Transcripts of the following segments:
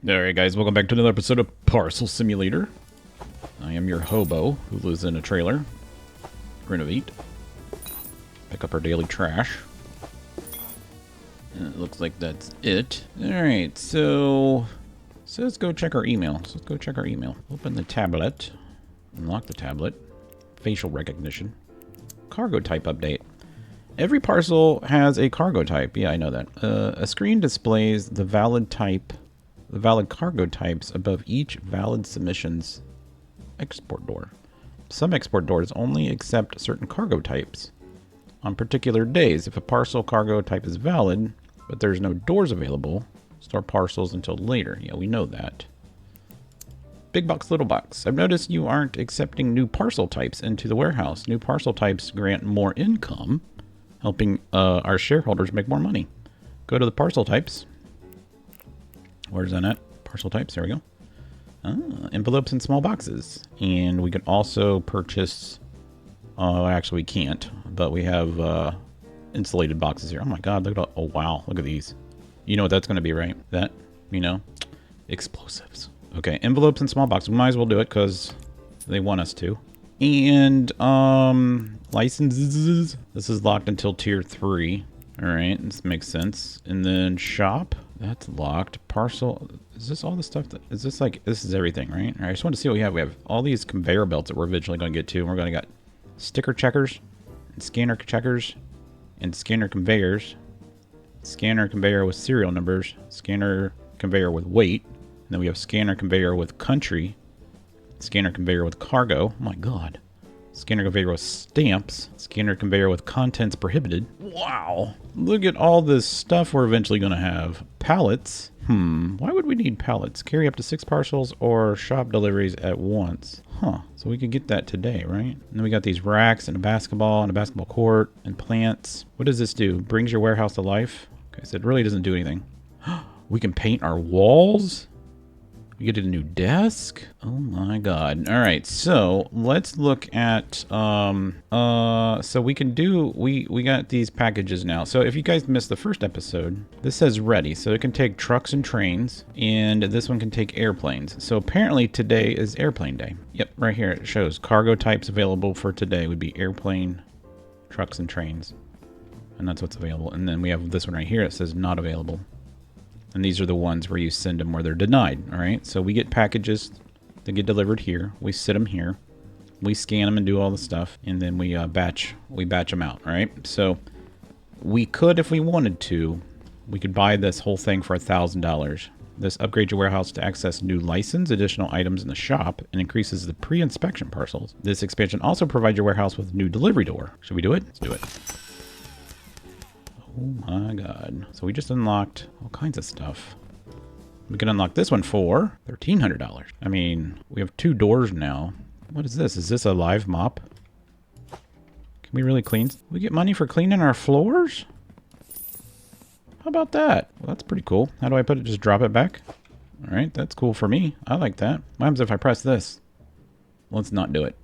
Alright guys, welcome back to another episode of Parcel Simulator. I am your hobo who lives in a trailer. Renovate. Pick up our daily trash. And it looks like that's it. Alright, so let's go check our email. Open the tablet. Unlock the tablet. Facial recognition. Cargo type update. Every parcel has a cargo type. Yeah, I know that. A screen displays the valid cargo types above each valid submission's export door. Some export doors only accept certain cargo types on particular days. If a parcel cargo type is valid, but there's no doors available, store parcels until later. Yeah, we know that. Big box, little box. I've noticed you aren't accepting new parcel types into the warehouse. New parcel types grant more income, helping our shareholders make more money. Go to the parcel types. Where's that at? Parcel types, there we go. Envelopes and small boxes. And we can also purchase, actually we can't, but we have insulated boxes here. Oh my god, look at all, oh wow, look at these. You know what that's going to be, right? That, you know, explosives. Okay, envelopes and small boxes. We might as well do it because they want us to. And, licenses. This is locked until tier 3. All right, this makes sense. And then shop. That's locked. Parcel. Is this all the stuff that... Is this like... This is everything, right? All right, I just want to see what we have. We have all these conveyor belts that we're eventually going to get to. And we're going to get sticker checkers, and scanner checkers, and scanner conveyors. Scanner conveyor with serial numbers. Scanner conveyor with weight. And then we have scanner conveyor with country. Scanner conveyor with cargo. Oh my god. Scanner conveyor with stamps. Scanner conveyor with contents prohibited. Wow. Look at all this stuff we're eventually going to have. Pallets. Why would we need pallets? Carry up to 6 parcels or shop deliveries at once. Huh. So we could get that today, right? And then we got these racks and a basketball court and plants. What does this do? Brings your warehouse to life? Okay, so it really doesn't do anything. We can paint our walls? We get a new desk. Oh my god. All right, so let's look at so we can do we got these packages now. So if you guys missed the first episode, this says ready. So it can take trucks and trains, and this one can take airplanes. So apparently today is airplane day. Yep, right here it shows cargo types available for today would be airplane, trucks and trains. And that's what's available. And then we have this one right here. It says not available. And these are the ones where you send them where they're denied, all right? So we get packages that get delivered here. We sit them here. We scan them and do all the stuff. And then we batch them out, all right? So we could, if we wanted to, we could buy this whole thing for $1,000. This upgrades your warehouse to access new license, additional items in the shop, and increases the pre-inspection parcels. This expansion also provides your warehouse with a new delivery door. Should we do it? Let's do it. Oh my god. So we just unlocked all kinds of stuff. We can unlock this one for $1,300. I mean, we have 2 doors now. What is this? Is this a live mop? Can we really clean? We get money for cleaning our floors? How about that? Well, that's pretty cool. How do I put it? Just drop it back? All right, that's cool for me. I like that. What happens if I press this? Let's not do it.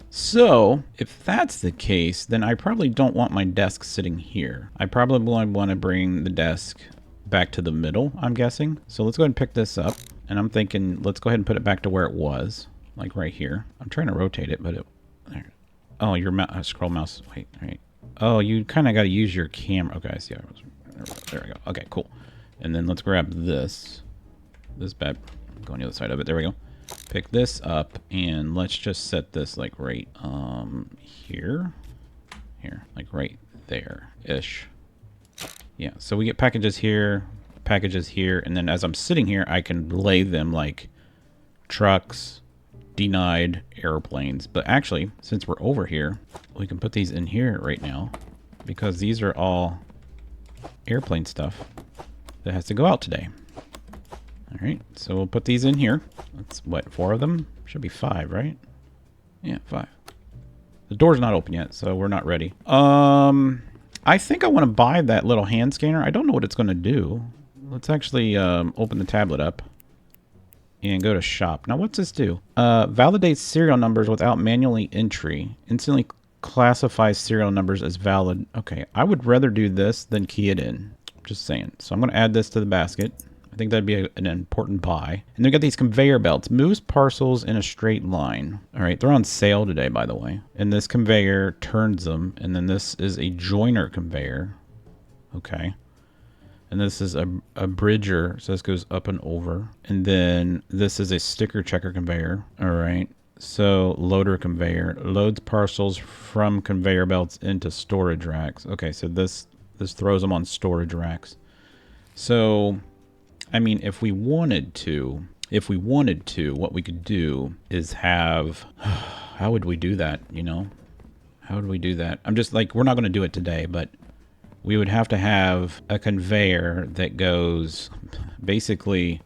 So, if that's the case, then I probably don't want my desk sitting here. I probably want to bring the desk back to the middle, I'm guessing. So let's go ahead and pick this up. And I'm thinking, let's go ahead and put it back to where it was. Like right here. I'm trying to rotate it, but it... There. Oh, your scroll mouse. Wait, right. Oh, you kind of got to use your camera. Okay, I see. There we go. Okay, cool. And then let's grab this. This bed. Go on the other side of it. There we go. Pick this up and let's just set this like right here, like right there ish. Yeah, so we get packages here, and then as I'm sitting here I can lay them like trucks, denied, airplanes. But actually, since we're over here, we can put these in here right now because these are all airplane stuff that has to go out today. All right, so we'll put these in here. That's what, 4 of them? Should be 5, right? Yeah, 5. The door's not open yet, so we're not ready. I think I want to buy that little hand scanner. I don't know what it's going to do. Let's actually open the tablet up and go to shop. Now, what's this do? Validates serial numbers without manually entry. Instantly classifies serial numbers as valid. Okay, I would rather do this than key it in. Just saying. So I'm going to add this to the basket. I think that'd be an important buy. And then we got these conveyor belts. Moves parcels in a straight line. All right, they're on sale today, by the way. And this conveyor turns them. And then this is a joiner conveyor. Okay. And this is a bridger, so this goes up and over. And then this is a sticker checker conveyor. All right. So loader conveyor loads parcels from conveyor belts into storage racks. Okay, so this throws them on storage racks. So, I mean, if we wanted to, what we could do is have, how would we do that, you know? How would we do that? I'm just like, we're not going to do it today, but we would have to have a conveyor that goes basically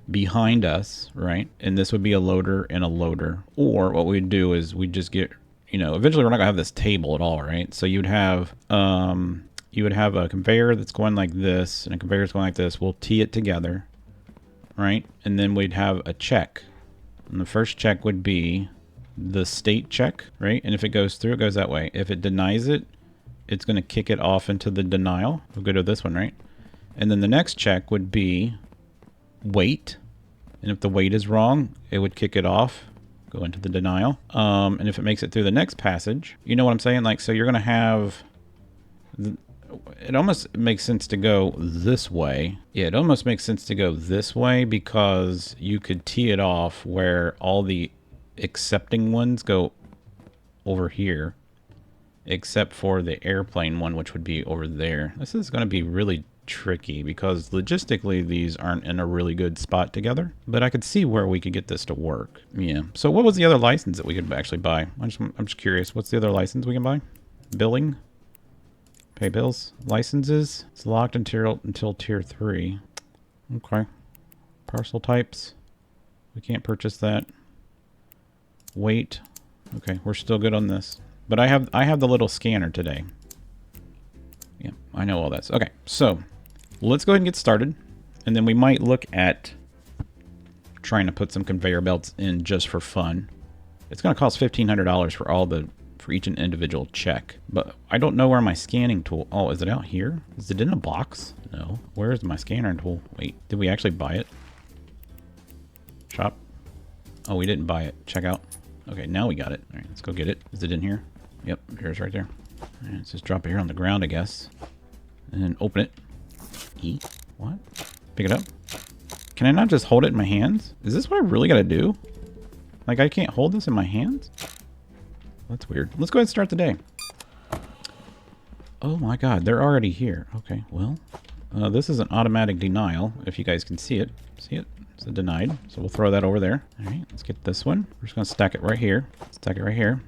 behind us, right? And this would be a loader and a loader. Or what we'd do is we'd just get, you know, eventually we're not gonna have this table at all, right? So you would have a conveyor that's going like this and a conveyor that's going like this. We'll tee it together, right? And then we'd have a check. And the first check would be the state check, right? And if it goes through, it goes that way. If it denies it, it's going to kick it off into the denial. We'll go to this one, right? And then the next check would be weight. And if the weight is wrong, it would kick it off, go into the denial. And if it makes it through the next passage, you know what I'm saying? Like, so you're going to have, it almost makes sense to go this way. Yeah, it almost makes sense to go this way because you could tee it off where all the accepting ones go over here. Except for the airplane one, which would be over there. This is going to be really tricky because logistically these aren't in a really good spot together. But I could see where we could get this to work. Yeah. So what was the other license that we could actually buy? I'm just curious. What's the other license we can buy? Billing? Pay bills? Licenses? It's locked until tier 3. Okay. Parcel types. We can't purchase that. Weight. Okay, we're still good on this. But I have the little scanner today. Yeah, I know all that. Okay, so let's go ahead and get started. And then we might look at trying to put some conveyor belts in just for fun. It's going to cost $1,500 for each individual check. But I don't know where my scanning tool... Oh, is it out here? Is it in a box? No. Where is my scanner tool? Wait, did we actually buy it? Shop? Oh, we didn't buy it. Check out. Okay, now we got it. All right, let's go get it. Is it in here? Yep, here's right there. All right, let's just drop it here on the ground, I guess. And then open it. E? What? Pick it up. Can I not just hold it in my hands? Is this what I really gotta do? Like, I can't hold this in my hands? That's weird. Let's go ahead and start the day. Oh my god, they're already here. Okay, well, this is an automatic denial, if you guys can see it. See it? It's a denied, so we'll throw that over there. All right, let's get this one. We're just gonna stack it right here. Stack it right here.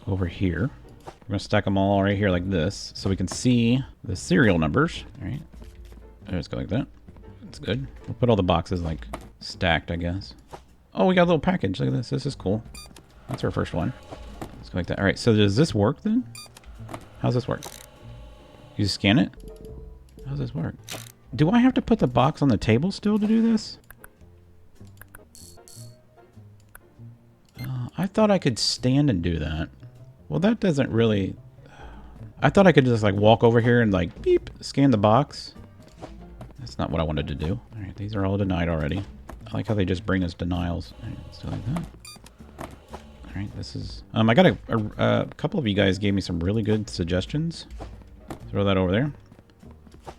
Over here. We're gonna stack them all right here like this, so we can see the serial numbers. All right, let's go like that. That's good. We'll put all the boxes like stacked, I guess. Oh, we got a little package. Look at this. This is cool. That's our first one. Let's go like that. All right, so does this work then? How's this work? You just scan it? How's this work? Do I have to put the box on the table still to do this? I thought I could stand and do that. Well, that doesn't really... I thought I could just like walk over here and like beep, scan the box. That's not what I wanted to do. All right, these are all denied already. I like how they just bring us denials. All right, let's do like that. All right, this is... I got a couple of you guys gave me some really good suggestions. Throw that over there.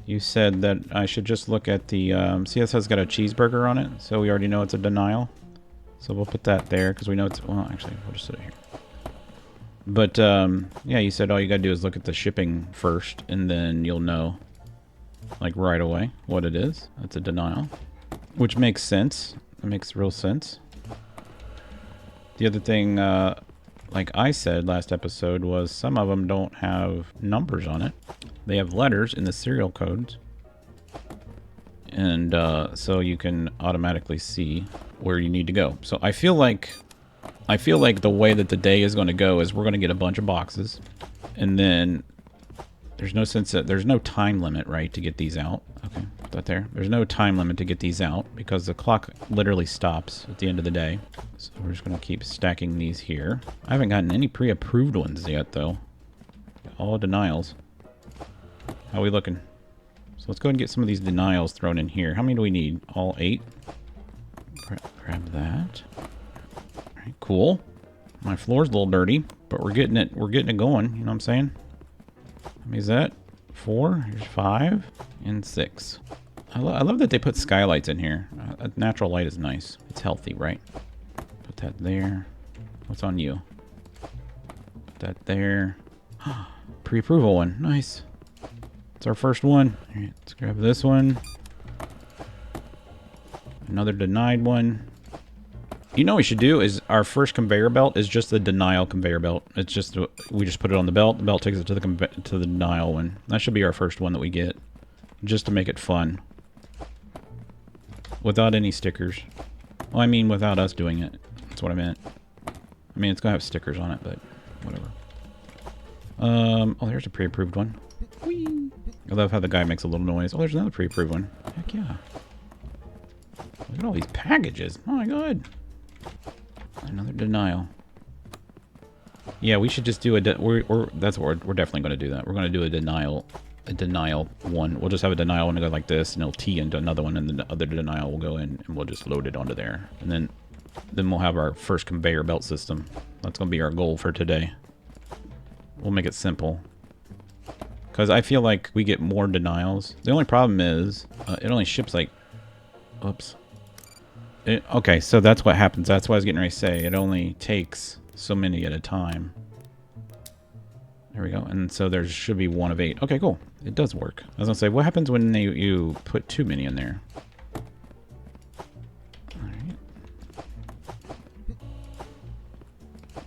You said that I should just look at the... see, this has got a cheeseburger on it, so we already know it's a denial. So we'll put that there because we know it's... Well, actually, we'll just put it here. But, yeah, you said all you got to do is look at the shipping first, and then you'll know, like, right away what it is. That's a denial. Which makes sense. It makes real sense. The other thing, like I said last episode, was some of them don't have numbers on it. They have letters in the serial codes. And so you can automatically see where you need to go. So I feel like the way that the day is going to go is we're going to get a bunch of boxes, and then there's no time limit, right, to get these out. Okay, put that there. There's no time limit to get these out because the clock literally stops at the end of the day. So we're just going to keep stacking these here. I haven't gotten any pre-approved ones yet, though. All denials. How are we looking? let's go ahead and get some of these denials thrown in here. How many do we need? All 8? Grab that. Alright, cool. My floor's a little dirty, but we're getting it going, you know what I'm saying? How many is that? 4, here's 5, and 6. I love that they put skylights in here. Natural light is nice. It's healthy, right? Put that there. What's on you? Put that there. Pre-approval one. Nice. It's our first one. All right, let's grab this one. Another denied one. You know what we should do is our first conveyor belt is just the denial conveyor belt. It's just, we just put it on the belt. The belt takes it to the denial one. That should be our first one that we get. Just to make it fun. Without any stickers. Well, I mean without us doing it. That's what I meant. I mean, it's going to have stickers on it, but whatever. Oh, there's a pre-approved one. Whee! I love how the guy makes a little noise. Oh, there's another pre-approved one. Heck yeah. Look at all these packages. Oh my god. Another denial. Yeah, we should just do a... that's what we're definitely going to do that. We're going to do a denial one. We'll just have a denial one to go like this, and it'll tee into another one, and the other denial will go in, and we'll just load it onto there. And then we'll have our first conveyor belt system. That's going to be our goal for today. We'll make it simple. Because I feel like we get more denials. The only problem is, it only ships like... Oops. Okay, so that's what happens. That's what I was getting ready to say. It only takes so many at a time. There we go. And so there should be 1 of 8. Okay, cool. It does work. I was going to say, what happens when you put too many in there? Alright.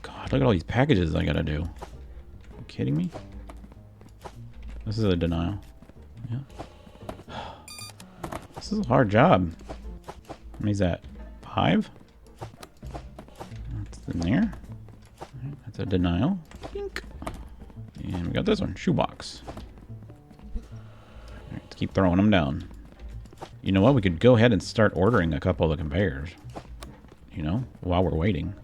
God, look at all these packages I got to do. Are you kidding me? This is a denial. Yeah. This is a hard job. How many is that? 5? That's in there. Right, that's a denial. Bink. And we got this one. Shoebox. Alright, let's keep throwing them down. You know what? We could go ahead and start ordering a couple of the conveyors. You know, while we're waiting.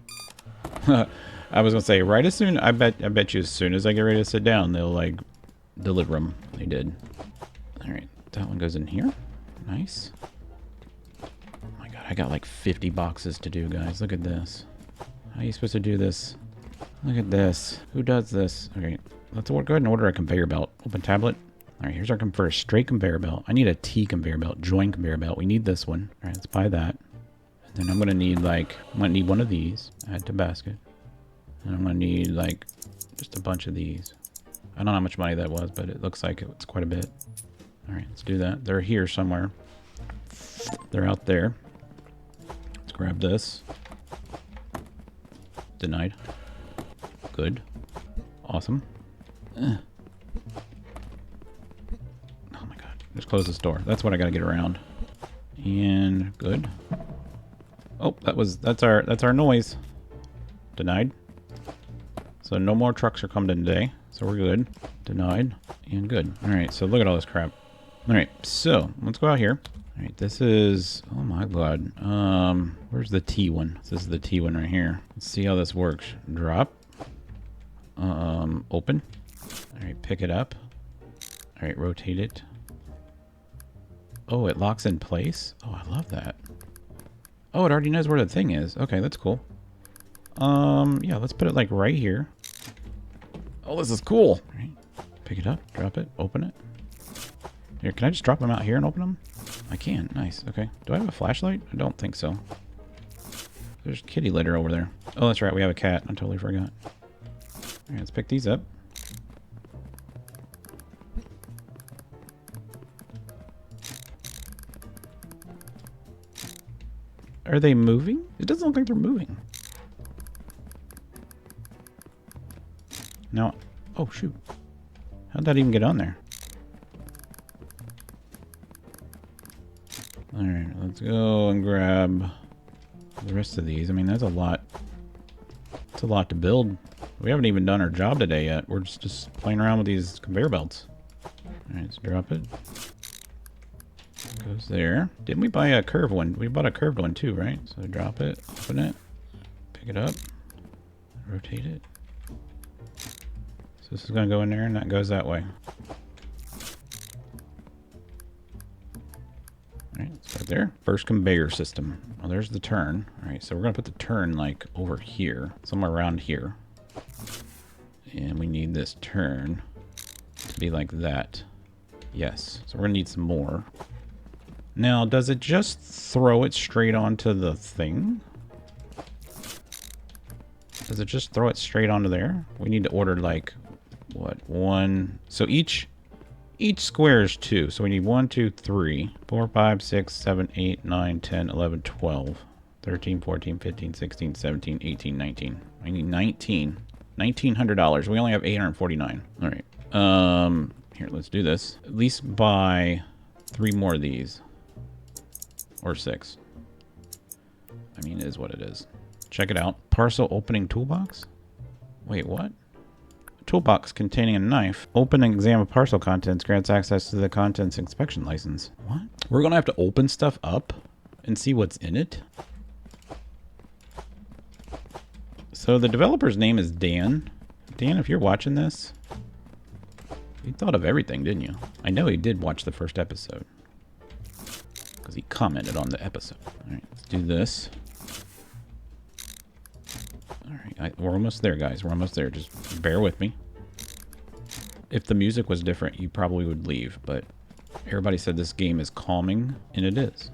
I was gonna say, right as soon... I bet you as soon as I get ready to sit down, they'll, like, deliver them. They did. Alright, that one goes in here. Nice. I got like 50 boxes to do, guys. Look at this. How are you supposed to do this? Look at this. Who does this? Okay, let's go ahead and order a conveyor belt. Open tablet. All right, here's our first straight conveyor belt. I need a T conveyor belt, join conveyor belt. We need this one. All right, let's buy that. And then I'm gonna need one of these. Add to basket. And I'm gonna need like just a bunch of these. I don't know how much money that was, but it looks like it's quite a bit. All right, let's do that. They're here somewhere. They're out there. Grab this. Denied. Good. Awesome. Oh my god. Just close this door. That's what I gotta get around. And good. Oh, that's our noise. Denied. So no more trucks are coming in today. So we're good. Denied. And good. Alright, so look at all this crap. Alright, so let's go out here. Alright, this is... Oh my god. Where's the T one? This is the T one right here. Let's see how this works. Drop. Open. Alright, pick it up. Alright, rotate it. Oh, it locks in place? Oh, I love that. Oh, it already knows where the thing is. Okay, that's cool. Yeah, let's put it like right here. Oh, this is cool. Alright, pick it up, drop it, open it. Here, can I just drop them out here and open them? I can. Nice. Okay. Do I have a flashlight? I don't think so. There's kitty litter over there. Oh, that's right. We have a cat. I totally forgot. Alright, let's pick these up. Are they moving? It doesn't look like they're moving. Now... Oh, shoot. How'd that even get on there? Alright, let's go and grab the rest of these. I mean, that's a lot. It's a lot to build. We haven't even done our job today yet. We're just playing around with these conveyor belts. Alright, let's drop it. Goes there. Didn't we buy a curved one? We bought a curved one too, right? So drop it, open it, pick it up, rotate it. So this is going to go in there and that goes that way. All right, start there. First conveyor system. Oh, there's the turn. All right, so we're gonna put the turn like over here, somewhere around here. And we need this turn to be like that. Yes, so we're gonna need some more. Now, does it just throw it straight onto the thing? Does it just throw it straight onto there? We need to order like, what, one? So each square is 2. So we need 1, 2, 3, 4, 5, 6, 7, 8, 9, 10, 11, 12, 13, 14, 15, 16, 17, 18, 19. I need 19. $1,900. We only have 849. All right. Here, let's do this. At least buy 3 more of these. Or 6. I mean, it is what it is. Check it out. Parcel opening toolbox? Wait, what? Toolbox containing a knife. Open and examine parcel contents. Grants access to the contents inspection license. What? We're going to have to open stuff up and see what's in it? So the developer's name is Dan. Dan, if you're watching this, you thought of everything, didn't you? I know he did watch the first episode. Because he commented on the episode. Alright, let's do this. Alright, we're almost there, guys. We're almost there. Just bear with me. If the music was different, you probably would leave. But everybody said this game is calming, and it is.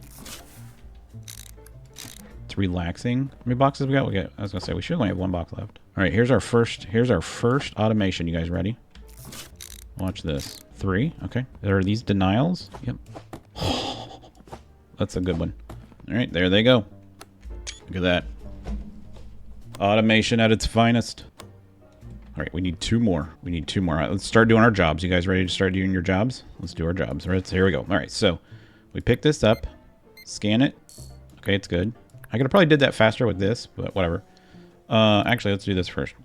It's relaxing. How many boxes we got? I was going to say, we should only have 1 box left. Alright, here's our first automation. You guys ready? Watch this. 3. Okay. Are these denials? Yep. That's a good one. Alright, there they go. Look at that. Automation at its finest. Alright, we need 2 more. We need 2 more. Right, let's start doing our jobs. You guys ready to start doing your jobs? Let's do our jobs. All right, so here we go. Alright, so we pick this up. Scan it. Okay, it's good. I could have probably did that faster with this, but whatever. Actually, let's do this first.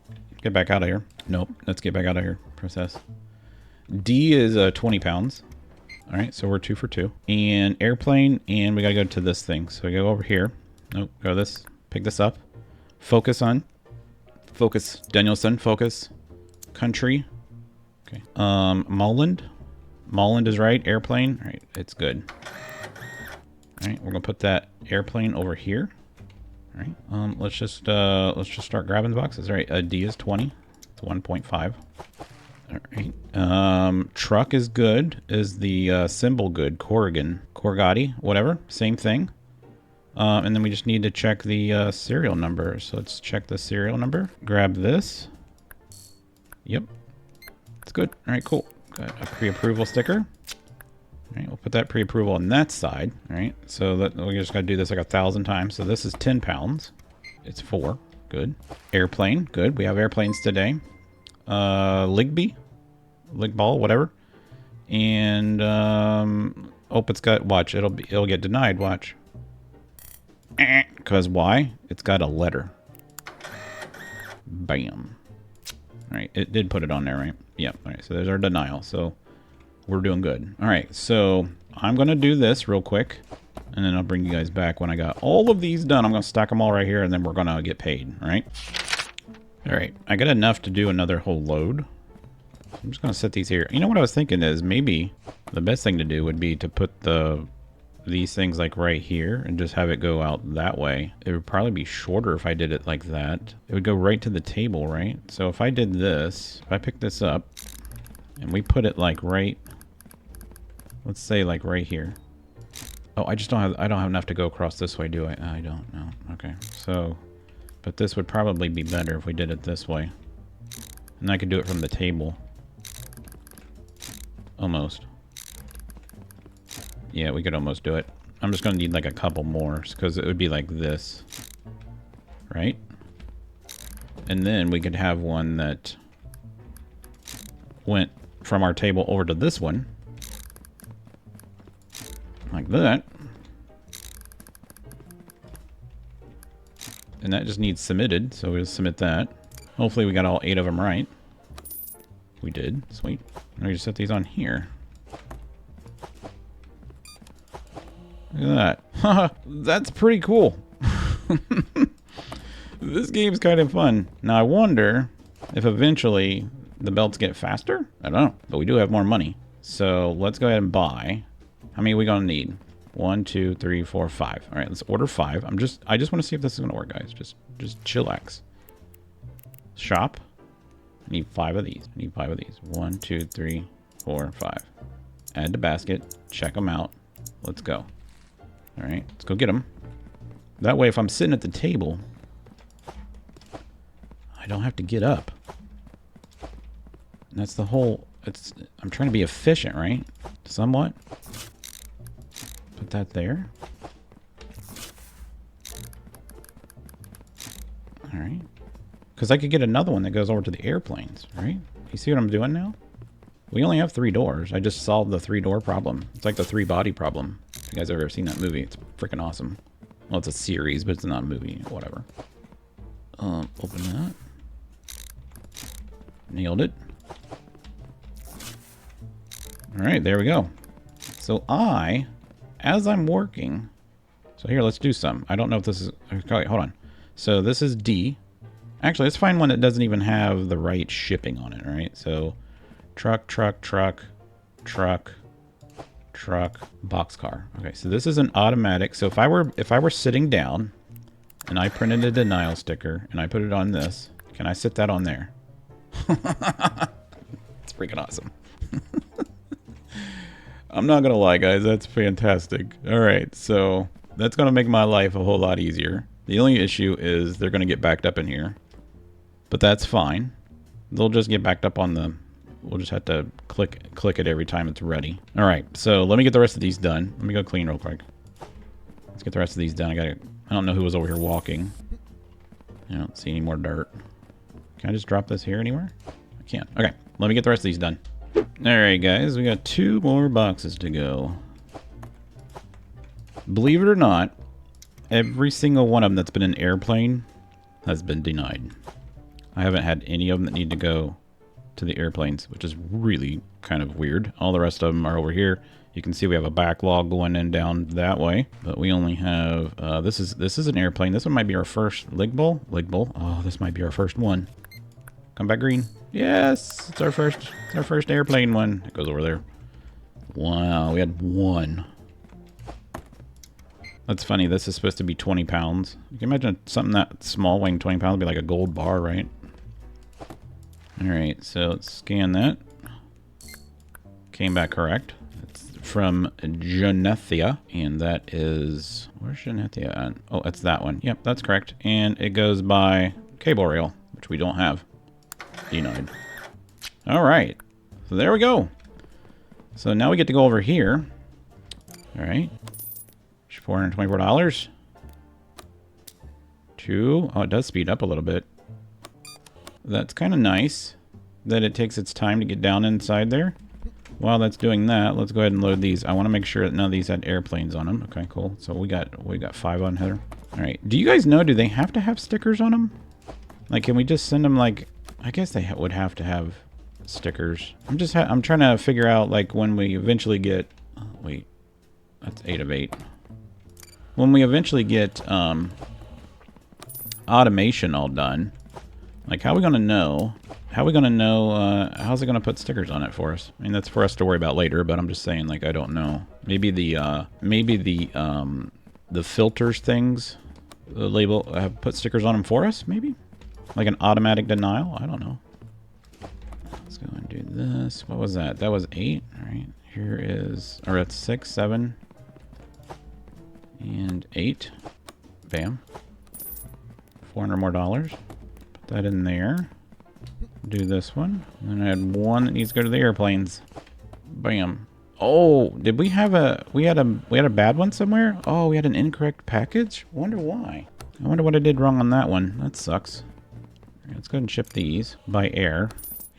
Get back out of here. Nope, let's get back out of here. Process. D is 20 pounds. All right, so we're 2 for 2. And airplane, and we gotta go to this thing. So we go over here. Nope, go this. Pick this up. Focus on. Focus. Danielson, focus. Country. Okay. Molland. Molland is right. Airplane. All right, it's good. All right, we're gonna put that airplane over here. All right. Let's just start grabbing the boxes. All right. D is 20. It's 1.5. All right. Truck is good. Is the symbol good? Corrigan, Corgati, whatever. Same thing. And then we just need to check the serial number. So let's check the serial number. Grab this. Yep. It's good. All right, cool. Got a pre-approval sticker. All right, we'll put that pre-approval on that side. All right, so that we just got to do this like 1,000 times. So this is 10 pounds. It's 4. Good. Airplane. Good. We have airplanes today. Ligby, Ligball, whatever. And oh, it's got, watch, it'll get denied, watch. Because why? It's got a letter. Bam. All right, it did put it on there, right? Yep. All right, so there's our denial. So we're doing good. All right, so I'm gonna do this real quick, and then I'll bring you guys back when I got all of these done. I'm gonna stack them all right here, and then we're gonna get paid. All right. All right, I got enough to do another whole load. I'm just gonna set these here. You know what I was thinking is maybe the best thing to do would be to put these things like right here and just have it go out that way. It would probably be shorter if I did it like that. It would go right to the table, right? So if I did this, if I pick this up and we put it like right, let's say like right here. Oh, I don't have enough to go across this way, do I? I don't know. Okay, so, but this would probably be better if we did it this way. And I could do it from the table. Almost. Yeah, we could almost do it. I'm just going to need like a couple more because it would be like this. Right? And then we could have one that went from our table over to this one. Like that. And that just needs submitted, so we'll submit that. Hopefully we got all 8 of them right. We did. Sweet. Let me just set these on here. Look at that. Haha, that's pretty cool. This game's kind of fun. Now I wonder if eventually the belts get faster? I don't know, but we do have more money. So let's go ahead and buy. How many are we gonna need? 1, 2, 3, 4, 5. All right, let's order 5. I just want to see if this is gonna work, guys. Just chillax. Shop. I need 5 of these. I need 5 of these. 1, 2, 3, 4, 5. Add to basket. Check them out. Let's go. All right, let's go get them. That way, if I'm sitting at the table, I don't have to get up. And that's the whole. I'm trying to be efficient, right? Somewhat. Put that there. All right. Because I could get another one that goes over to the airplanes, right? You see what I'm doing now? We only have 3 doors. I just solved the 3-door problem. It's like the 3-body problem. If you guys have ever seen that movie, it's freaking awesome. Well, it's a series, but it's not a movie. Whatever. Open that. Nailed it. All right, there we go. So as I'm working, so here, let's do some. I don't know if this is, okay, hold on. So this is D. Actually, let's find one that doesn't even have the right shipping on it, all right? So truck, boxcar. Okay, so this is an automatic. So if I were sitting down and I printed a denial sticker and I put it on this, can I sit that on there? It's freaking awesome. I'm not gonna lie, guys, that's fantastic. All right, so that's gonna make my life a whole lot easier. The only issue is they're gonna get backed up in here, but that's fine. They'll just get backed up on the. We'll just have to click it every time it's ready. All right, so let me get the rest of these done. Let me go clean real quick. Let's get the rest of these done. I don't know who was over here walking. I don't see any more dirt. Can I just drop this here anywhere? I can't. Okay, let me get the rest of these done. All right, guys, we got 2 more boxes to go. Believe it or not, every single one of them that's been in airplane has been denied. I haven't had any of them that need to go to the airplanes, which is really kind of weird. All the rest of them are over here. You can see we have a backlog going in down that way, but we only have this is an airplane. This one might be our first lig bowl. Oh, this might be our first one. Come back green. Yes, it's our first airplane one. It goes over there. Wow, we had 1. That's funny. This is supposed to be 20 pounds. You can imagine something that small weighing 20 pounds would be like a gold bar, right? All right, so let's scan that. Came back correct. It's from Genethia, and that is, where's Genethia at? Oh, it's that one. Yep, that's correct. And it goes by cable rail, which we don't have. Denied. All right, so there we go. So now we get to go over here. All right, $424. Oh, it does speed up a little bit. That's kind of nice that it takes its time to get down inside there. While that's doing that, let's go ahead and load these. I want to make sure that none of these had airplanes on them. Okay, cool. So we got 5 on Heather. All right. Do you guys know, do they have to have stickers on them? Like, can we just send them, like, I guess they would have to have stickers. I'm trying to figure out, like, when we eventually get, oh, wait, that's 8 of 8. When we eventually get automation all done, like, how are we going to know? How's it going to put stickers on it for us? I mean, that's for us to worry about later, but I'm just saying, like, I don't know. Maybe the filters things, the label, put stickers on them for us, maybe? Like an automatic denial? I don't know. Let's go and do this. What was that? That was 8. All right. Here is, or it's 6, 7, and 8. Bam. $400 more. Put that in there. Do this one. And then I had 1 that needs to go to the airplanes. Bam. Oh, did we have we had a bad one somewhere? Oh, we had an incorrect package? Wonder why. I wonder what I did wrong on that one. That sucks. All right, let's go ahead and ship these by air.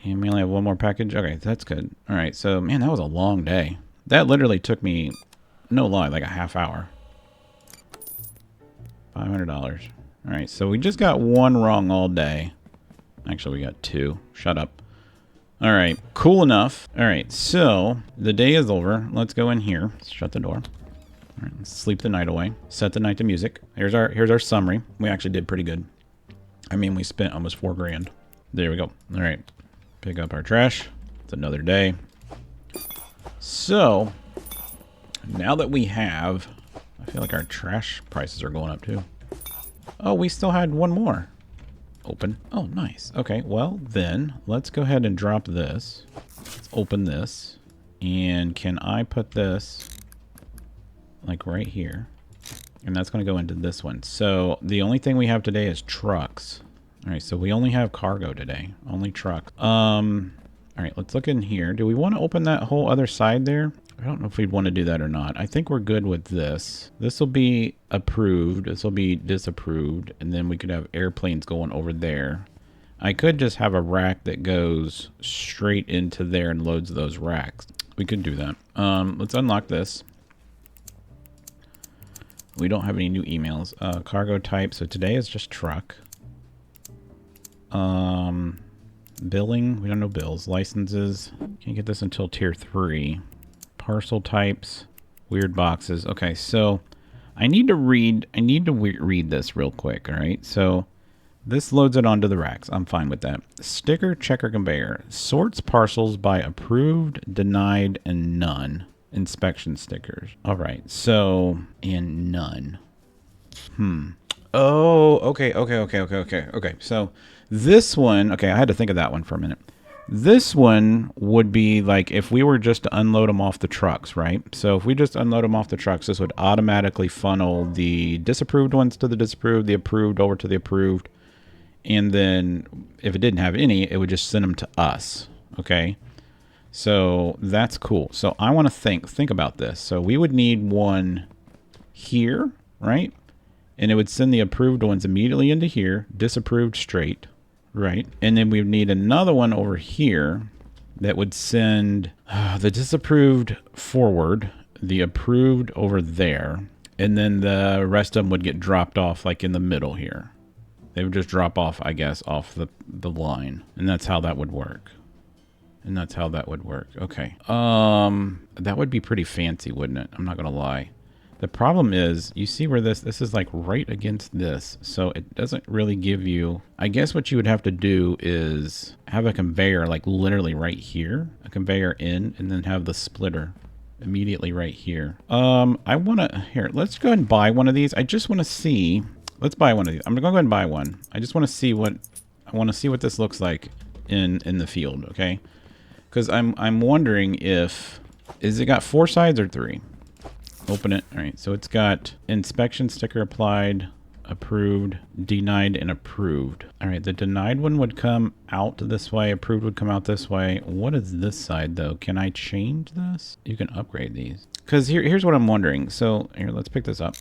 And we only have 1 more package. Okay, that's good. All right, so man, that was a long day. That literally took me, no lie, like a half hour. $500. All right, so we just got 1 wrong all day. Actually, we got 2. Shut up. All right, cool enough. All right, so the day is over. Let's go in here. Let's shut the door. All right, let's sleep the night away. Set the night to music. Here's our summary. We actually did pretty good. I mean, we spent almost $4 grand. There we go. All right, pick up our trash. It's another day. So Now that we have, I feel like our trash prices are going up too. Oh, we still had one more. Open. Oh, nice. Okay, well then let's go ahead and drop this. Let's open this. And can I put this like right here? And that's going to go into this one. So the only thing we have today is trucks. All right, so we only have cargo today. Only truck. All right, let's look in here. Do we want to open that whole other side there? I don't know if we'd want to do that or not. I think we're good with this. This will be approved. This will be disapproved. And then we could have airplanes going over there. I could just have a rack that goes straight into there and loads those racks. We could do that. Let's unlock this. We don't have any new emails. Cargo type. So today is just truck. Billing. We don't know bills. Licenses. Can't get this until tier 3. Parcel types. Weird boxes. Okay, so I need to read this real quick. All right. So this loads it onto the racks. I'm fine with that. Sticker checker conveyor. Sorts parcels by approved, denied, and none. Inspection stickers. All right. So, and none. Oh, okay. So this one, okay, I had to think of that one for a minute. This one would be like if we were just to unload them off the trucks, right? So if we just unload them off the trucks, this would automatically funnel the disapproved ones to the disapproved, the approved over to the approved. And then if it didn't have any, it would just send them to us. Okay. So that's cool. So I want to think about this. So we would need one here, right? And it would send the approved ones immediately into here, disapproved straight, right? And then we would need another one over here that would send the disapproved forward, the approved over there, and then the rest of them would get dropped off like in the middle here. They would just drop off, I guess, off the line. And that's how that would work. Okay. That would be pretty fancy, wouldn't it? I'm not going to lie. The problem is, you see where this is like right against this. So it doesn't really give you, I guess what you would have to do is have a conveyor like literally right here, a conveyor in, and then have the splitter immediately right here. Let's go ahead and buy one of these. I just want to see, let's buy one of these. I'm going to go ahead and buy one. I just want to see what this looks like in the field. Okay. Cause I'm wondering is it got 4 sides or 3? Open it. All right, so it's got inspection sticker applied, approved, denied, and approved. All right, the denied one would come out this way, approved would come out this way. What is this side though? Can I change this? You can upgrade these. Because here's what I'm wondering. So here, let's pick this up.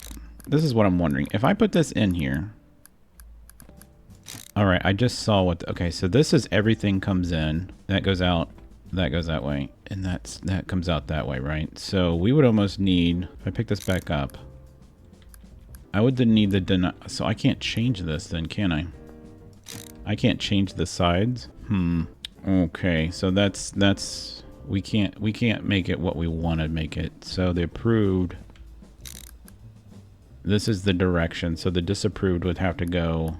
This is what I'm wondering. If I put this in here. All right, I just saw okay, so this is everything comes in. That goes out. That goes that way, and that comes out that way, right? So we would almost need, if I pick this back up, I would then need the so I can't change this then, can I? I can't change the sides. Okay, so that's we can't make it what we want to make it. So the approved, this is the direction. So the disapproved would have to go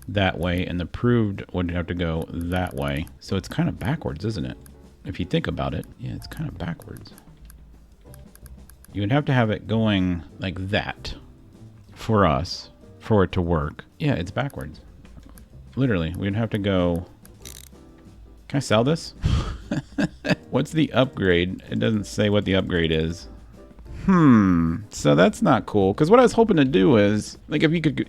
that way, and the approved would have to go that way. So it's kind of backwards, isn't it? If you think about it, yeah, it's kind of backwards. You would have to have it going like that for us, for it to work. Yeah, it's backwards. Literally, we'd have to go. Can I sell this? What's the upgrade? It doesn't say what the upgrade is. So that's not cool. Because what I was hoping to do is, like, if you could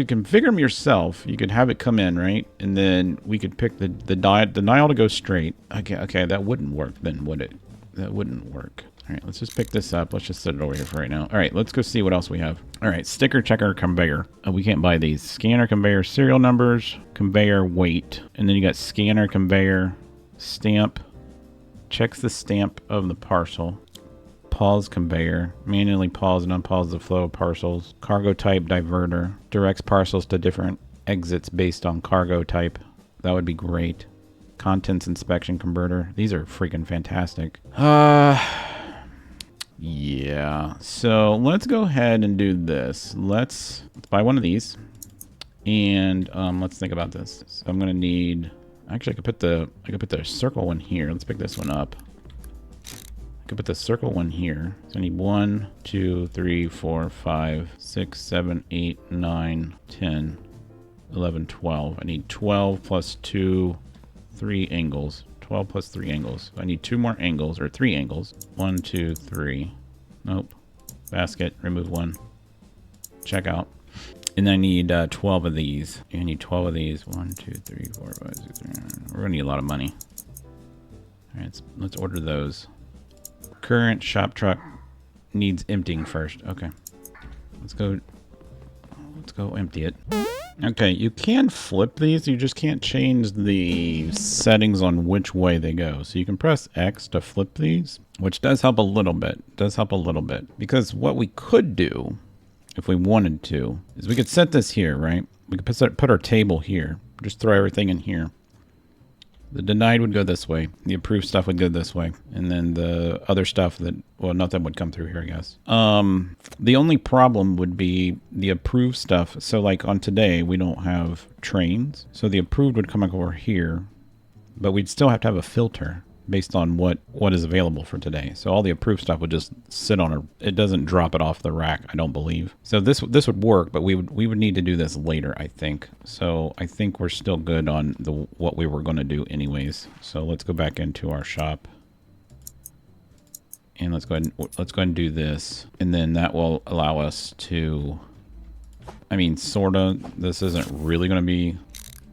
configure them yourself, you could have it come in, right? And then we could pick the dial to go straight. Okay, that wouldn't work then, would it? That wouldn't work. All right, let's just pick this up. Let's just set it over here for right now. All right, let's go see what else we have. All right, sticker checker conveyor. We can't buy these. Scanner conveyor serial numbers, conveyor weight. And then you got scanner conveyor, stamp, checks the stamp of the parcel. Pause conveyor, manually pause and unpause the flow of parcels. Cargo type diverter, directs parcels to different exits based on cargo type. That would be great. Contents inspection converter. These are freaking fantastic. Yeah. So let's go ahead and do this. Let's buy one of these, and let's think about this. So I'm gonna need. Actually, I could put the circle one here. Let's pick this one up. Could put the circle one here. So I need 1, 2, 3, 4, 5, 6, 7, 8, 9, 10, 11, 12. I need 12 plus 2, 3 angles. 12 plus 3 angles. So I need 2 more angles, or 3 angles. 1, 2, 3. Nope. Basket. Remove 1. Check out. And I need 12 of these. I need 12 of these. 1, 2, 3, 4, 5, 6, 7. We're going to need a lot of money. All right, let's order those. Current shop truck needs emptying first. Okay. Let's go empty it. Okay, you can flip these. You just can't change the settings on which way they go. So you can press X to flip these, which does help a little bit. Because what we could do, if we wanted to, is we could set this here, right? We could put our table here. Just throw everything in here. The denied would go this way. The approved stuff would go this way. And then the other stuff that, well, nothing would come through here, I guess. The only problem would be the approved stuff. So like on today, we don't have trains. So the approved would come over here, but we'd still have to have a filter based on what is available for today. So all the approved stuff would just sit on it doesn't drop it off the rack, I don't believe. So this would work, but we would need to do this later, I think. So I think we're still good on what we were going to do anyways. So let's go back into our shop. And let's go ahead and do this. And then that will allow us to, I mean, sorta, this isn't really going to be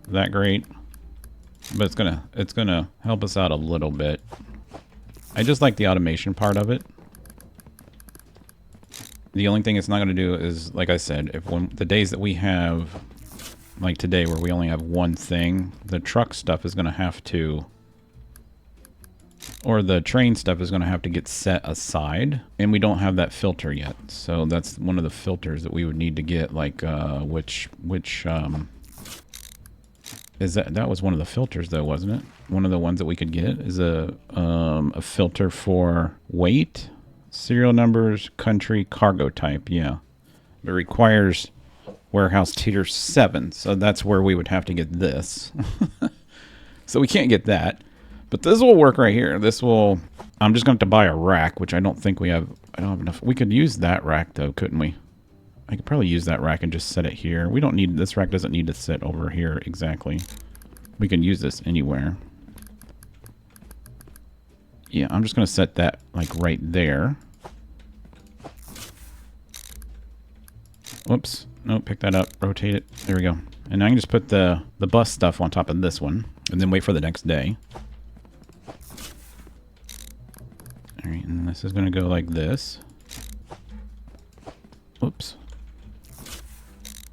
that great. But it's gonna help us out a little bit. I just like the automation part of it. The only thing it's not gonna do is, like I said, the days that we have, like today, where we only have one thing, the truck stuff is gonna have to, or the train stuff is gonna have to get set aside, and we don't have that filter yet. So that's one of the filters that we would need to get, like which is that was one of the filters though, wasn't it? One of the ones that we could get is a filter for weight, serial numbers, country, cargo type. Yeah, it requires warehouse tier 7, so that's where we would have to get this. So we can't get that, but this will work right here. This will. I'm just going to have to buy a rack, which I don't think we have. I don't have enough. We could use that rack though, couldn't we? I could probably use that rack and just set it here. We don't need, this rack doesn't need to sit over here exactly. We can use this anywhere. Yeah, I'm just going to set that like right there. Whoops. No, pick that up, rotate it. There we go. And I can just put the bus stuff on top of this one and then wait for the next day. All right, and this is going to go like this. Whoops.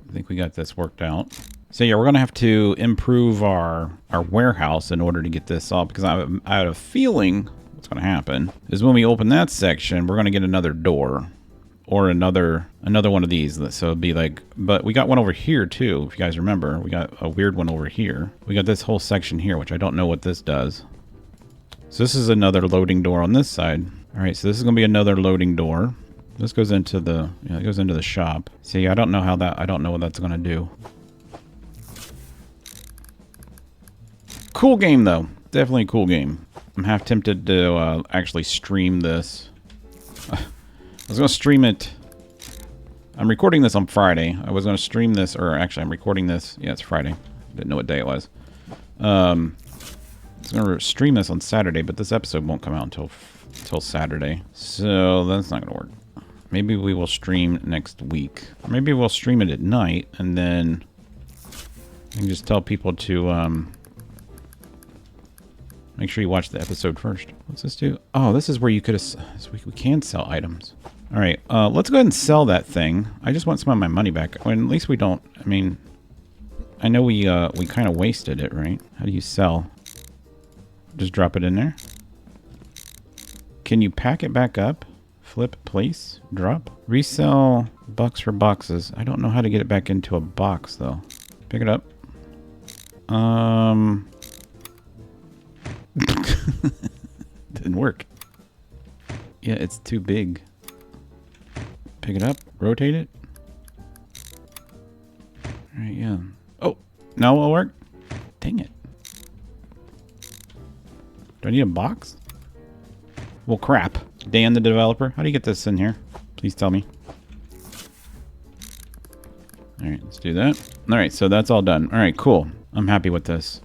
I think we got this worked out. So yeah, we're going to have to improve our warehouse in order to get this all, because I have a feeling what's going to happen is when we open that section, we're going to get another door or another one of these. So it'd be like, but we got one over here too. If you guys remember, we got a weird one over here. We got this whole section here, which I don't know what this does. So this is another loading door on this side. All right, so this is going to be another loading door. This goes into the, yeah, it goes into the shop. See, I don't know what that's going to do. Cool game, though. Definitely a cool game. I'm half tempted to actually stream this. I was going to stream it. I'm recording this on Friday. I was going to stream this, or actually I'm recording this. Yeah, it's Friday. Didn't know what day it was. I was going to stream this on Saturday, but this episode won't come out until Saturday. So that's not going to work. Maybe we will stream next week. Maybe we'll stream it at night, and then I can just tell people to make sure you watch the episode first. What's this do? Oh, this is where you could we can sell items. All right, let's go ahead and sell that thing. I just want some of my money back. Well, at least we don't. I mean, I know we kind of wasted it, right? How do you sell? Just drop it in there. Can you pack it back up? Flip, place, drop. Resell bucks for boxes. I don't know how to get it back into a box, though. Pick it up. Didn't work. Yeah, it's too big. Pick it up, rotate it. All right, yeah. Oh, now it'll work? Dang it. Do I need a box? Well, crap. Dan, the developer, how do you get this in here? Please tell me. All right, let's do that. All right, so that's all done. All right, cool. I'm happy with this.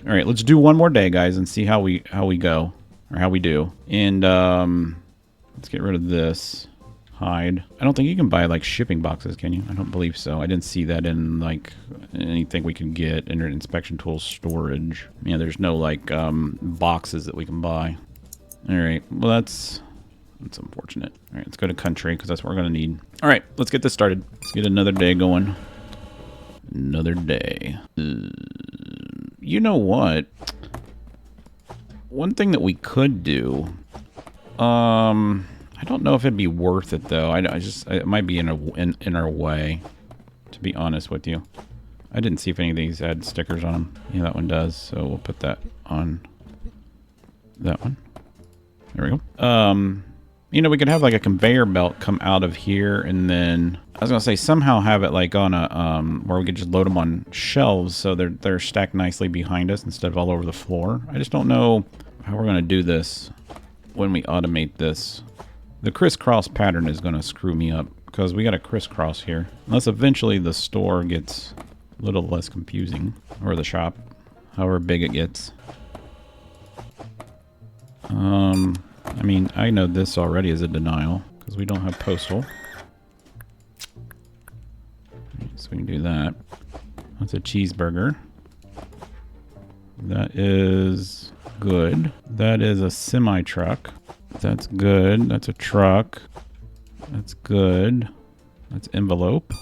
All right, let's do one more day, guys, and see how we go, or how we do. And let's get rid of this. Hide. I don't think you can buy like shipping boxes, can you? I don't believe so. I didn't see that in like anything we can get in inspection tools storage. Yeah, there's no like boxes that we can buy. All right, well that's unfortunate. All right, let's go to country because that's what we're gonna need. All right, let's get this started. Let's get another day going. Another day. You know what? One thing that we could do. I don't know if it'd be worth it though. It might be in our way, to be honest with you. I didn't see if any of these had stickers on them. Yeah, that one does. So we'll put that on that one. There we go. You know, we could have like a conveyor belt come out of here, and then I was gonna say somehow have it like on a where we could just load them on shelves so they're stacked nicely behind us instead of all over the floor. I just don't know how we're gonna do this when we automate this. The crisscross pattern is going to screw me up because we got a crisscross here. Unless eventually the store gets a little less confusing, or the shop, however big it gets. I mean, I know this already is a denial because we don't have postal. So we can do that. That's a cheeseburger. That is good. That is a semi-truck. That's good. That's a truck. That's good. That's envelope.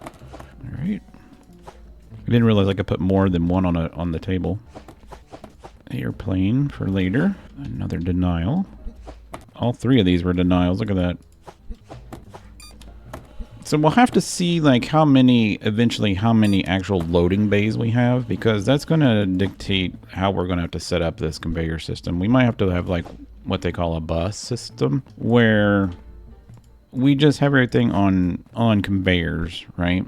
All right. I didn't realize I could put more than one on the table. Airplane for later. Another denial. All three of these were denials. Look at that. So we'll have to see like eventually how many actual loading bays we have, because that's going to dictate how we're going to have to set up this conveyor system. We might have to have like what they call a bus system, where we just have everything on conveyors, right?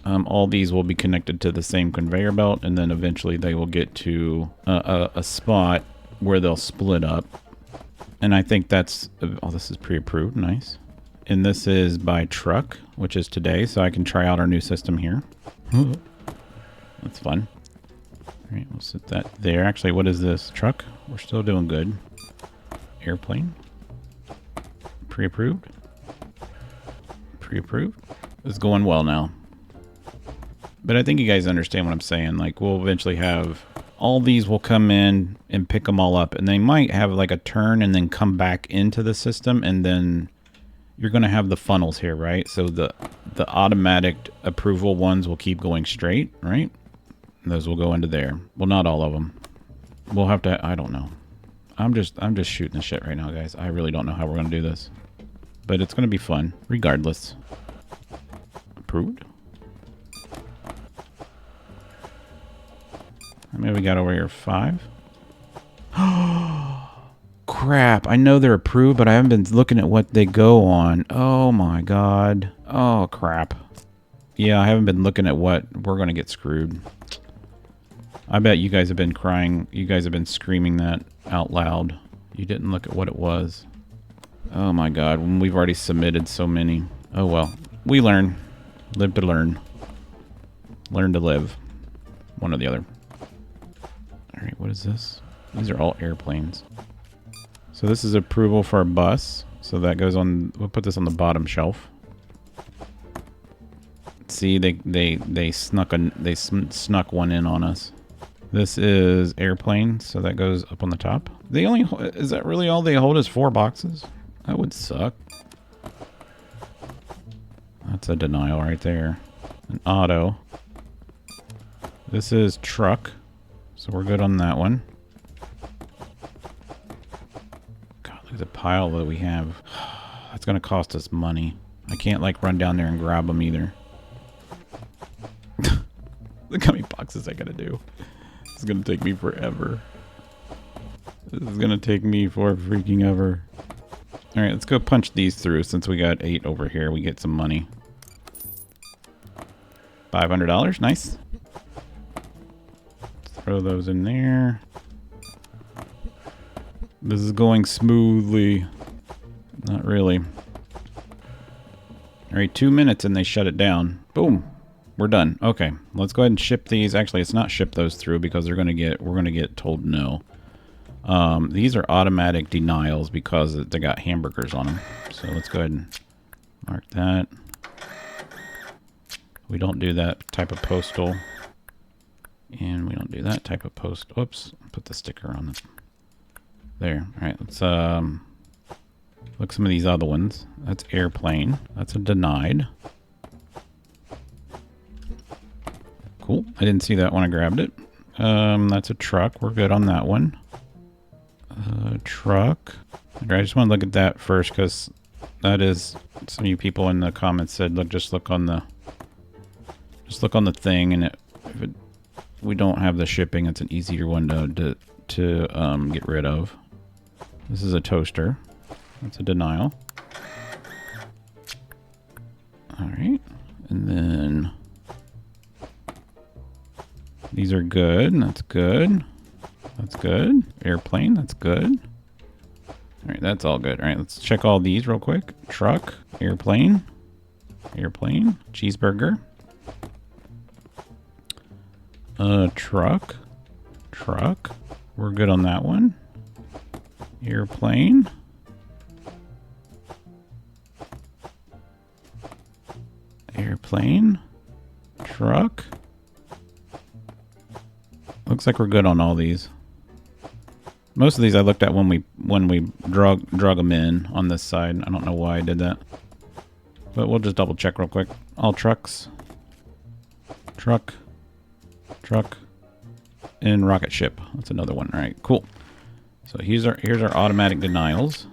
All these will be connected to the same conveyor belt, and then eventually they will get to a spot where they'll split up. And I think that's, oh, this is pre-approved, nice. And this is by truck, which is today, so I can try out our new system here. That's fun. All right, we'll set that there. Actually, what is this? Truck? We're still doing good. Airplane. Pre-approved. Pre-approved. It's going well now. But I think you guys understand what I'm saying. Like, we'll eventually have... all these will come in and pick them all up. And they might have like a turn and then come back into the system. And then you're going to have the funnels here, right? So the automatic approval ones will keep going straight, right? Those will go into there. Well, not all of them. We'll have to, I don't know. I'm just shooting the shit right now, guys. I really don't know how we're going to do this. But it's going to be fun, regardless. Approved? How many we got over here? 5? Crap. I know they're approved, but I haven't been looking at what they go on. Oh my god. Oh, crap. Yeah, I haven't been looking at what we're going to get screwed. I bet you guys have been crying. You guys have been screaming that out loud. You didn't look at what it was. Oh my god, when we've already submitted so many. Oh well. We learn. Live to learn. Learn to live. One or the other. Alright, what is this? These are all airplanes. So this is approval for a bus. So that goes on, we'll put this on the bottom shelf. See, they snuck one in on us. This is airplane, so that goes up on the top. They only, is that really all they hold is 4 boxes? That would suck. That's a denial right there. An auto. This is truck, so we're good on that one. God, look at the pile that we have. That's gonna cost us money. I can't like run down there and grab them either. Look how many boxes I gotta do. This is gonna take me forever. This is gonna take me for freaking ever. Alright, let's go punch these through. Since we got 8 over here, we get some money. $500, nice. Let's throw those in there. This is going smoothly. Not really. Alright, 2 minutes and they shut it down. Boom. We're done. Okay, let's go ahead and ship these. Actually, it's not ship those through because we're gonna get told no. These are automatic denials because they got hamburgers on them. So let's go ahead and mark that. We don't do that type of postal. And we don't do that type of post. Oops, put the sticker on it. There. Alright, let's look some of these other ones. That's airplane. That's a denied. Cool. I didn't see that when I grabbed it. That's a truck. We're good on that one. Truck. I just want to look at that first because that is, some of you people in the comments said, look, just look on the thing, and if we don't have the shipping, it's an easier one to get rid of. This is a toaster. That's a denial. All right, and then these are good. That's good. That's good. Airplane. That's good. All right, that's all good. All right, let's check all these real quick. Truck, airplane, airplane, cheeseburger. Truck, truck. We're good on that one. Airplane. Airplane. Truck. Looks like we're good on all these. Most of these I looked at when we drug them in on this side. I don't know why I did that. But we'll just double check real quick. All trucks. Truck. Truck. And rocket ship. That's another one. All right, cool. So here's our automatic denials.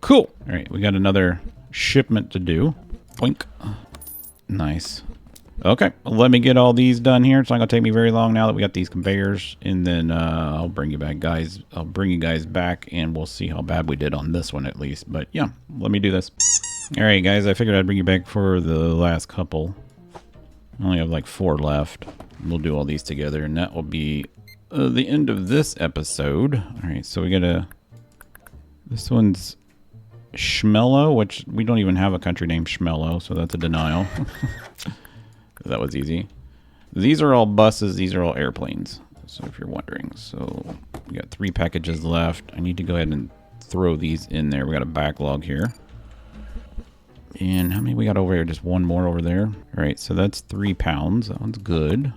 Cool. All right, we got another shipment to do. Boink. Nice. Okay, let me get all these done here. It's not gonna take me very long now that we got these conveyors, and then I'll bring you back, guys. I'll bring you guys back, and we'll see how bad we did on this one at least. But yeah, let me do this. All right, guys. I figured I'd bring you back for the last couple. I only have like 4 left. We'll do all these together, and that will be the end of this episode. All right, so we gotta. This one's Schmello, which we don't even have a country named Schmello, so that's a denial. That was easy. These are all buses. These are all airplanes. So if you're wondering. So we got 3 packages left. I need to go ahead and throw these in there. We got a backlog here. And how many we got over here? Just 1 more over there. All right, so that's 3 pounds. That one's good.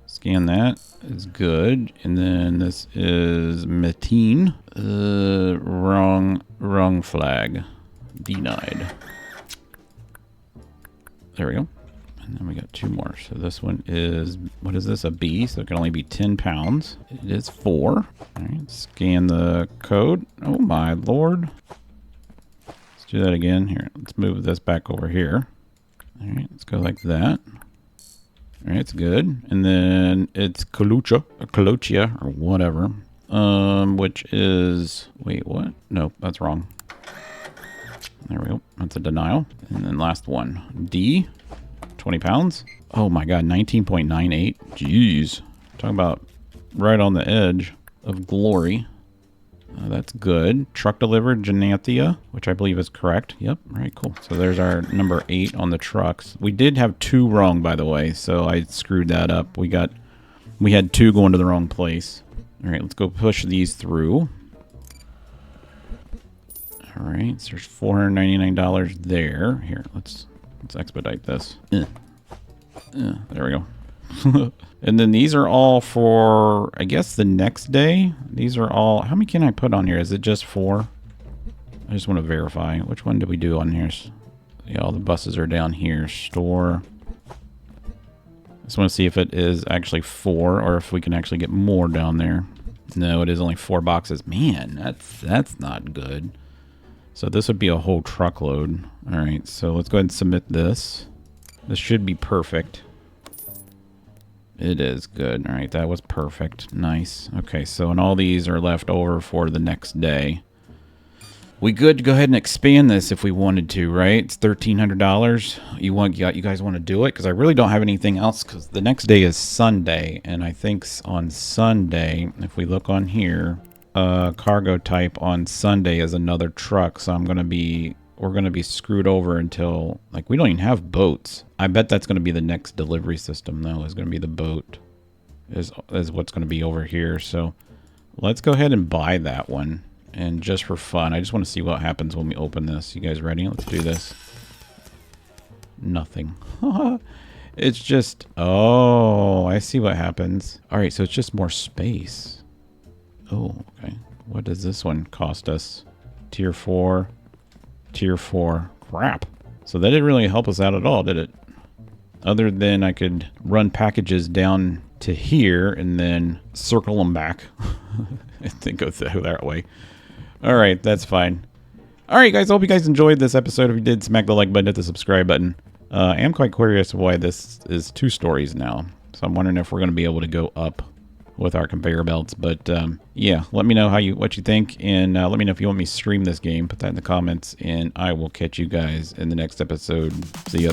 Scan that. Is good. And then this is Mateen. Wrong flag. Denied. There we go. And then we got 2 more. So this one is, what is this? A B, so it can only be 10 pounds. It is 4. All right, scan the code. Oh my lord. Let's do that again. Here, let's move this back over here. All right, let's go like that. All right, it's good. And then it's Colucha, or whatever. Which is, wait, what? No, that's wrong. There we go. That's a denial. And then last one, D. 20 pounds. Oh my god, 19.98. Jeez. Talking about right on the edge of glory. That's good. Truck delivered, Jananthia, which I believe is correct. Yep, right, cool. So there's our number 8 on the trucks. We did have 2 wrong, by the way, so I screwed that up. We had 2 going to the wrong place. All right, let's go push these through. All right, so there's $499 there. Here, let's expedite this. There we go. And then these are all for, I guess, the next day. These are all, how many can I put on here? Is it just 4? I just want to verify. Which one did we do on here? Yeah, all the buses are down here. Store. I just want to see if it is actually 4 or if we can actually get more down there. No, it is only 4 boxes. Man, that's not good. So this would be a whole truckload. All right, so let's go ahead and submit this. This should be perfect. It is good. All right, that was perfect. Nice. Okay, so and all these are left over for the next day, we could go ahead and expand this if we wanted to, right? It's $1,300. You guys want to do it? Because I really don't have anything else, because the next day is Sunday, and I think on Sunday, if we look on here, cargo type on Sunday is another truck, so we're gonna be screwed over until, like, we don't even have boats. I bet that's gonna be the next delivery system, though, is gonna be the boat, is what's gonna be over here. So let's go ahead and buy that one. And just for fun, I just want to see what happens when we open this. You guys ready? Let's do this. Nothing. It's just... Oh, I see what happens. All right, so it's just more space. Oh, okay. What does this one cost us? Tier 4. Tier 4. Crap. So that didn't really help us out at all, did it? Other than I could run packages down to here and then circle them back. And then go that way. All right, that's fine. All right, guys, I hope you guys enjoyed this episode. If you did, smack the like button, hit the subscribe button. I am quite curious why this is 2 stories now. So I'm wondering if we're going to be able to go up with our conveyor belts. But yeah, let me know what you think, and let me know if you want me to stream this game. Put that in the comments, and I will catch you guys in the next episode. See ya.